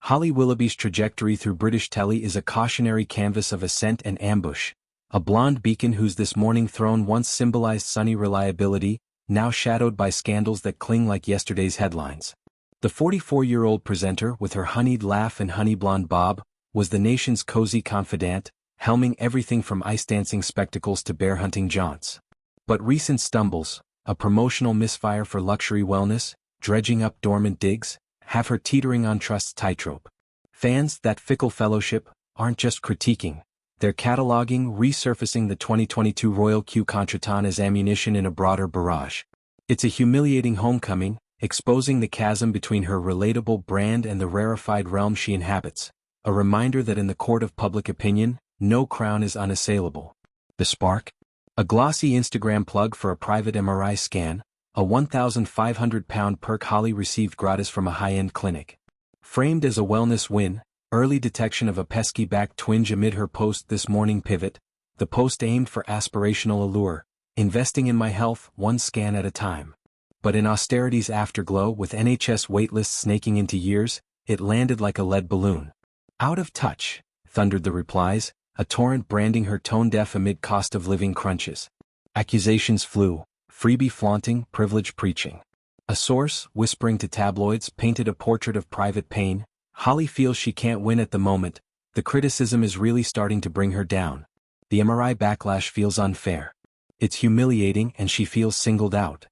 Holly Willoughby's trajectory through British telly is a cautionary canvas of ascent and ambush. A blonde beacon whose this morning throne once symbolized sunny reliability, now shadowed by scandals that cling like yesterday's headlines. The 44-year-old presenter, with her honeyed laugh and honey-blonde bob, was the nation's cozy confidant, helming everything from ice-dancing spectacles to bear-hunting jaunts. But recent stumbles, a promotional misfire for luxury wellness, dredging up dormant digs, have her teetering on trust's tightrope. Fans, that fickle fellowship, aren't just critiquing. They're cataloging, resurfacing the 2022 Royal Q contretemps as ammunition in a broader barrage. It's a humiliating homecoming, exposing the chasm between her relatable brand and the rarefied realm she inhabits. A reminder that in the court of public opinion, no crown is unassailable. The spark? A glossy Instagram plug for a private MRI scan, a £1,500 perk Holly received gratis from a high-end clinic. Framed as a wellness win, early detection of a pesky back twinge amid her post this morning pivot, the post aimed for aspirational allure, investing in my health one scan at a time. But in austerity's afterglow, with NHS waitlists snaking into years, it landed like a lead balloon. Out of touch, thundered the replies, a torrent branding her tone-deaf amid cost-of-living crunches. Accusations flew, freebie flaunting, privilege preaching. A source, whispering to tabloids, painted a portrait of private pain. Holly feels she can't win at the moment. The criticism is really starting to bring her down. The MRI backlash feels unfair. It's humiliating and she feels singled out.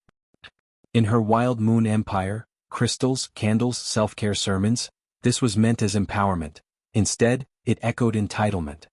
In her wild moon empire, crystals, candles, self-care sermons, this was meant as empowerment. Instead, it echoed entitlement.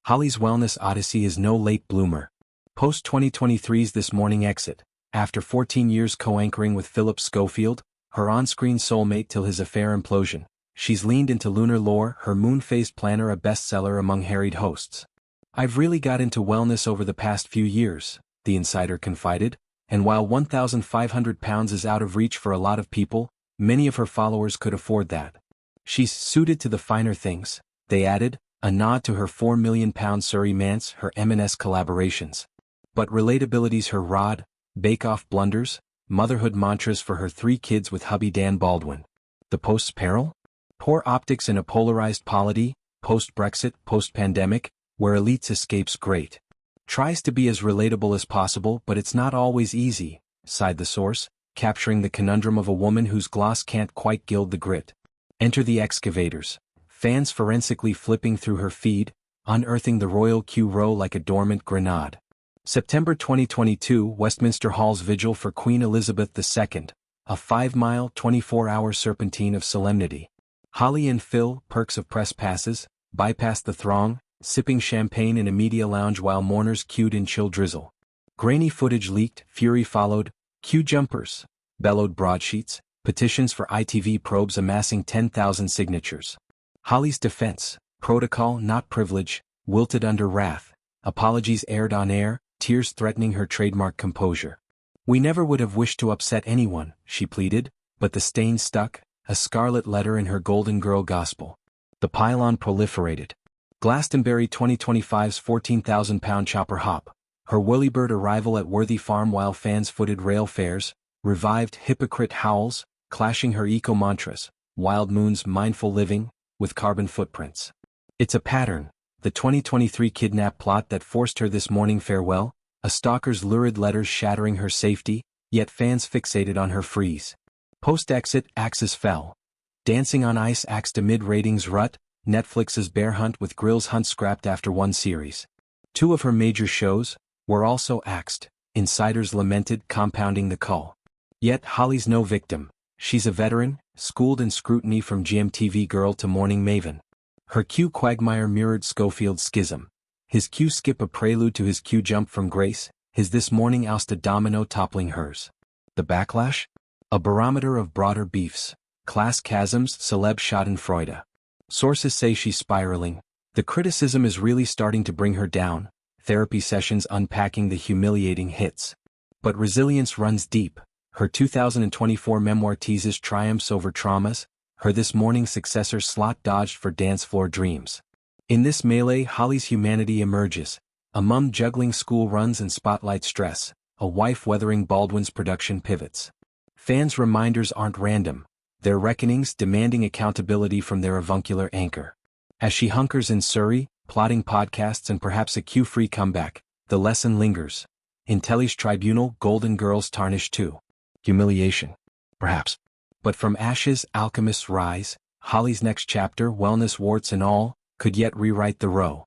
Holly's wellness odyssey is no late bloomer. Post-2023's This Morning exit. After 14 years co-anchoring with Phillip Schofield, her on-screen soulmate till his affair implosion, she's leaned into lunar lore, her moon-phased planner a bestseller among harried hosts. I've really got into wellness over the past few years, the insider confided, and while £1,500 is out of reach for a lot of people, many of her followers could afford that. She's suited to the finer things, they added, a nod to her £4 million Surrey Manse, her M&S collaborations. But relatability's her rod, bake-off blunders, motherhood mantras for her 3 kids with hubby Dan Baldwin. The post's peril? Poor optics in a polarized polity, post-Brexit, post-pandemic, where elites escapes great. Tries to be as relatable as possible, but it's not always easy, sighed the source, capturing the conundrum of a woman whose gloss can't quite gild the grit. Enter the excavators. Fans forensically flipping through her feed, unearthing the Royal Q row like a dormant grenade. September 2022 Westminster Hall's vigil for Queen Elizabeth II, a 5-mile, 24-hour serpentine of solemnity. Holly and Phil, perks of press passes, bypassed the throng, sipping champagne in a media lounge while mourners queued in chill drizzle. Grainy footage leaked, fury followed, Q jumpers, bellowed broadsheets, petitions for ITV probes amassing 10,000 signatures. Holly's defense, protocol not privilege, wilted under wrath, apologies aired on air, tears threatening her trademark composure. We never would have wished to upset anyone, she pleaded, but the stain stuck, a scarlet letter in her Golden Girl gospel. The pylon proliferated. Glastonbury 2025's £14,000 chopper hop, her whirlybird arrival at Worthy Farm while fans footed rail fares, revived hypocrite howls, clashing her eco-mantras, Wild Moon's mindful living, with carbon footprints. It's a pattern, the 2023 kidnap plot that forced her this morning farewell, a stalker's lurid letters shattering her safety, yet fans fixated on her freeze. Post-exit, axes fell. Dancing on Ice axed amid ratings rut, Netflix's Bear Hunt with Grill's Hunt scrapped after one series. 2 of her major shows were also axed, insiders lamented, compounding the cull. Yet Holly's no victim. She's a veteran, schooled in scrutiny from GMTV girl to morning maven. Her Q quagmire mirrored Schofield's schism. His Q skip a prelude to his Q jump from grace, his this morning oust a domino toppling hers. The backlash? A barometer of broader beefs, class chasms, celeb schadenfreude. Sources say she's spiraling. The criticism is really starting to bring her down, therapy sessions unpacking the humiliating hits. But resilience runs deep. Her 2024 memoir teases triumphs over traumas, her this morning successor slot dodged for dance floor dreams. In this melee, Holly's humanity emerges, a mum juggling school runs and spotlight stress, a wife weathering Baldwin's production pivots. Fans' reminders aren't random. their reckonings demanding accountability from their avuncular anchor. As she hunkers in Surrey, plotting podcasts and perhaps a cue-free comeback, the lesson lingers. In Telly's tribunal, golden girls tarnish too. Humiliation. Perhaps. But from ashes alchemists rise. Holly's next chapter, wellness warts and all, could yet rewrite the row.